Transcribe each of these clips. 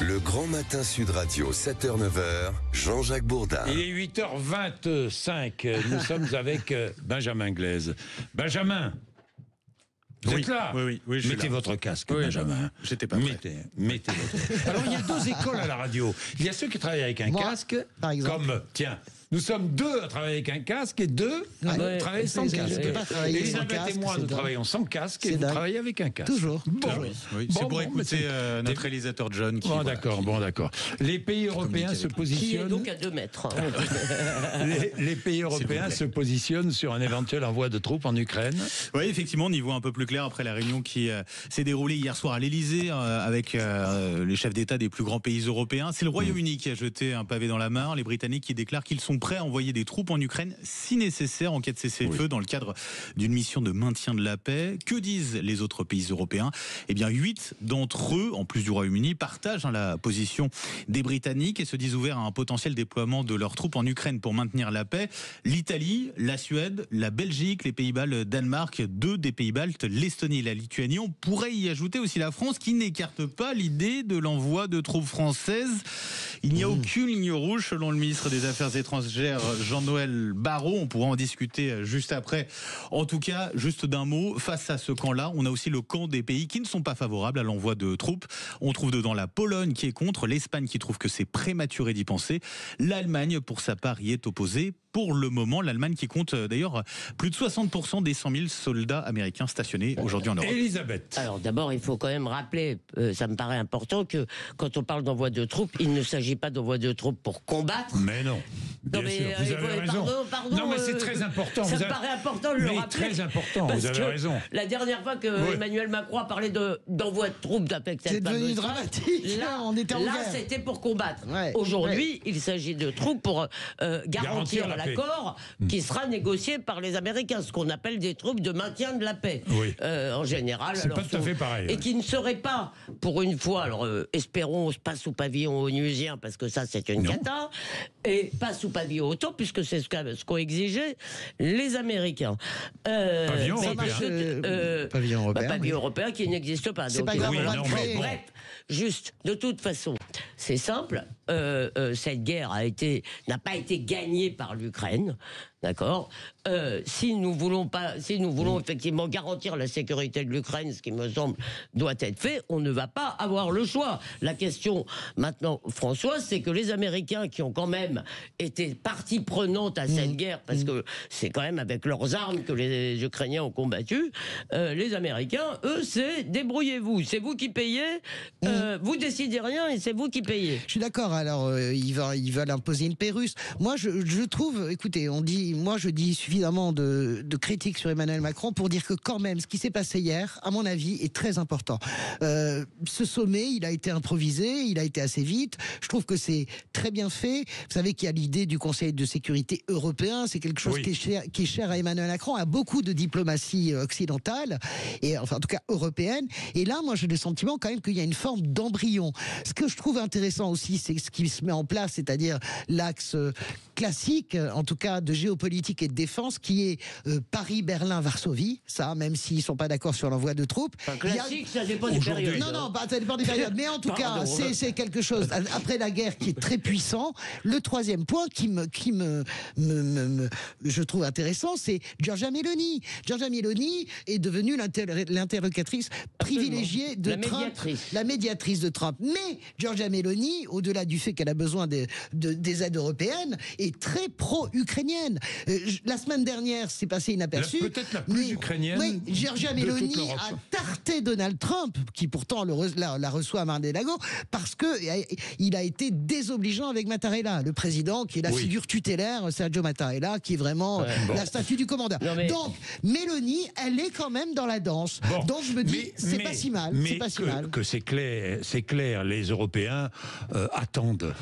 Le Grand Matin Sud Radio, 7h-9h, Jean-Jacques Bourdin. Il est 8h25, nous sommes avec Benjamin Glaise. Benjamin, vous êtes là? Oui, je suis mettez là. votre casque, Oui, Benjamin. j'étais pas prêt. Mettez votre... Alors, il y a deux écoles à la radio. Il y a ceux qui travaillent avec un casque, par exemple. comme, tiens, nous sommes deux à travailler avec un casque et deux à travailler sans casque. Je peux pas travailler sans Elisabeth casque, et moi, c'est nous dingue. travaillons sans casque et C'est vous dingue. travaillez avec un casque. Toujours. Bon, Oui, Bon, c'est pour bon, écouter mais notre réalisateur John qui... Bon, voilà, d'accord, qui- bon, d'accord. Les pays européens se Qui est positionnent... donc à 2 mètres. Les pays européens se positionnent sur un éventuel envoi de troupes en Ukraine. Oui, effectivement, on y voit un peu plus clair après la réunion qui s'est déroulée hier soir à l'Elysée avec les chefs d'État des plus grands pays européens. C'est le Royaume-Uni qui a jeté un pavé dans la mare. Les Britanniques qui déclarent qu'ils sont prêts à envoyer des troupes en Ukraine si nécessaire en cas de cessez-le-feu dans le cadre d'une mission de maintien de la paix. Que disent les autres pays européens? Eh bien, 8 d'entre eux, en plus du Royaume-Uni, partagent la position des Britanniques et se disent ouverts à un potentiel déploiement de leurs troupes en Ukraine pour maintenir la paix. L'Italie, la Suède, la Belgique, les Pays-Bas, le Danemark, 2 des Pays-Baltes, l'Estonie et la Lituanie. On pourrait y ajouter aussi la France qui n'écarte pas l'idée de l'envoi de troupes françaises. Il n'y a aucune ligne rouge selon le ministre des Affaires étrangères Jean-Noël Barrot. On pourra en discuter juste après. En tout cas, juste d'un mot, face à ce camp-là, on a aussi le camp des pays qui ne sont pas favorables à l'envoi de troupes. On trouve dedans la Pologne qui est contre, l'Espagne qui trouve que c'est prématuré d'y penser. L'Allemagne, pour sa part, y est opposée. Pour le moment, l'Allemagne qui compte d'ailleurs plus de 60% des 100 000 soldats américains stationnés aujourd'hui en Europe. Elisabeth. Alors d'abord, il faut quand même rappeler, ça me paraît important, que quand on parle d'envoi de troupes, il ne s'agit pas d'envoi de troupes pour combattre. Mais non. Bien sûr, vous avez raison. Pardon, non, mais c'est très important. Ça me paraît important de le rappeler. Très important, parce vous avez que raison. La dernière fois que Emmanuel Macron a parlé d'envoi de troupes avec cette C'est devenu fameuse phrase, dramatique. On était en là guerre. c'était pour combattre. Ouais. Aujourd'hui, il s'agit de troupes pour garantir la paix. l'accord qui sera négocié par les Américains, ce qu'on appelle des troupes de maintien de la paix. Oui. En général. C'est pas tout à fait pareil. Et qui ne seraient pas, pour une fois, alors espérons, pas sous pavillon onusien, parce que ça c'est une cata, et pas sous pavillon auto, puisque c'est ce qu'ont exigé les Américains. Pavillon mais européen. Pavillon européen, pavillon oui. européen qui n'existe pas. C'est Donc, pas grave, on va le créer. bref, juste, de toute façon, c'est simple, cette guerre n'a pas été gagnée par l'Ukraine, d'accord. Si nous voulons effectivement garantir la sécurité de l'Ukraine, ce qui me semble doit être fait, on ne va pas avoir le choix. La question maintenant, François, c'est que les Américains qui ont quand même été partie prenante à cette guerre, parce que c'est quand même avec leurs armes que les Ukrainiens ont combattu, les Américains, eux, c'est débrouillez-vous, c'est vous qui payez, vous décidez rien et c'est vous qui payez. Je suis d'accord. Alors, ils veulent imposer une paix russe. Moi, je trouve, écoutez, je dis suffisamment de critiques sur Emmanuel Macron pour dire que quand même, ce qui s'est passé hier, à mon avis, est très important. Ce sommet, il a été improvisé, il a été assez vite. Je trouve que c'est très bien fait. Vous savez qu'il y a l'idée du Conseil de sécurité européen. C'est quelque chose qui est cher à Emmanuel Macron, à beaucoup de diplomatie occidentale, et enfin en tout cas européenne. Et là, moi, j'ai le sentiment quand même qu'il y a une forme d'embryon. Ce que je trouve intéressant aussi, c'est ce qui se met en place, c'est-à-dire l'axe classique, en tout cas de géopolitique et de défense, qui est Paris-Berlin-Varsovie. Ça, même s'ils sont pas d'accord sur l'envoi de troupes. Classique, ça dépend des périodes. Non, ça dépend des périodes. Mais en tout cas, c'est quelque chose, après la guerre, qui est très puissant. Le troisième point je trouve intéressant, c'est Giorgia Meloni. Giorgia Meloni est devenue l'interlocutrice privilégiée de Trump. La médiatrice de Trump. Mais Giorgia Meloni, au-delà du fait qu'elle a besoin des aides européennes, est très pro-ukrainienne. La semaine dernière, c'est passé inaperçu. Peut-être la plus ukrainienne. Oui, Giorgia de toute Meloni l'Europe. a tarté Donald Trump, qui pourtant la reçoit à Mar-a-Lago, parce que il a été désobligeant avec Mattarella, le président qui est la figure tutélaire, Sergio Mattarella, qui est vraiment la statue du commandeur. Donc, Meloni, elle est quand même dans la danse. Bon, donc je me dis, c'est pas si mal. Mais C'est pas si mal. que c'est clair, les attendent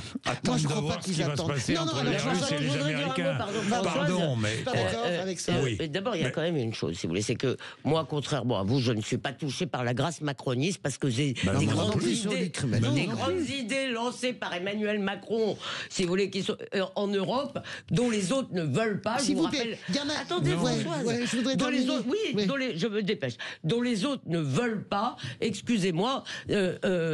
Moi, je de crois voir pas ce qui qu'ils va se attendent. passer Non, entre non, les alors, Russes et les je voudrais dire un Américains. mot, pardon. pardon, mais... Pas d'accord avec ça. Oui. D'abord, il y a quand même une chose, si vous voulez, c'est que moi, contrairement à vous, je ne suis pas touché par la grâce macroniste parce que j'ai Bah, des moi non grandes plus, sur idées, l'Ukraine. Non, des non grandes idées lancées par Emmanuel Macron, si vous voulez, qui sont en Europe, dont les autres ne veulent pas. S'il je vous vous plaît, rappelle. il y en a- Attendez, Non, Françoise. ouais, je voudrais dont les terminer. autres, oui, Oui. je me dépêche. Dont les autres ne veulent pas. Excusez-moi,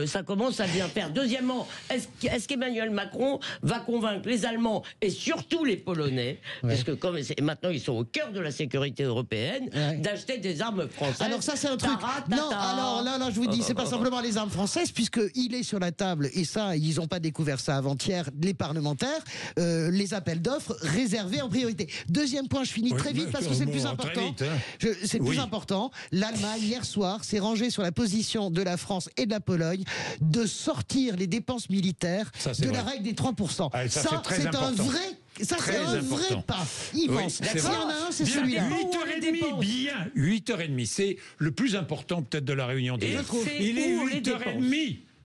ça commence à bien faire. Deuxièmement, est-ce qu'Emmanuel Macron va convaincre les Allemands et surtout les Polonais, parce que comme maintenant ils sont au cœur de la sécurité européenne, d'acheter des armes françaises? Alors ça c'est un truc. Non, alors là je vous dis, c'est pas simplement les armes françaises, puisque il est sur la table et ça ils n'ont pas découvert ça avant-hier, les parlementaires, les appels d'offres réservés en priorité. Deuxième point, je finis Oui, très vite mais parce que c'est le plus très important. vite, hein. C'est le plus Oui. important. L'Allemagne hier soir s'est rangée sur la position de la France et de la Pologne de sortir les dépenses militaires Ça, c'est de la vrai. règle des 3%. Ah, ça, c'est très important. Ça, Très c'est un vrai important. pas immense. Oui, c'est S'il y vrai. en a un, c'est Bien, celui-là. 8h30, bien. 8h30, c'est le plus important peut-être de la réunion d'hier. Et c'est Il est où les 8h30.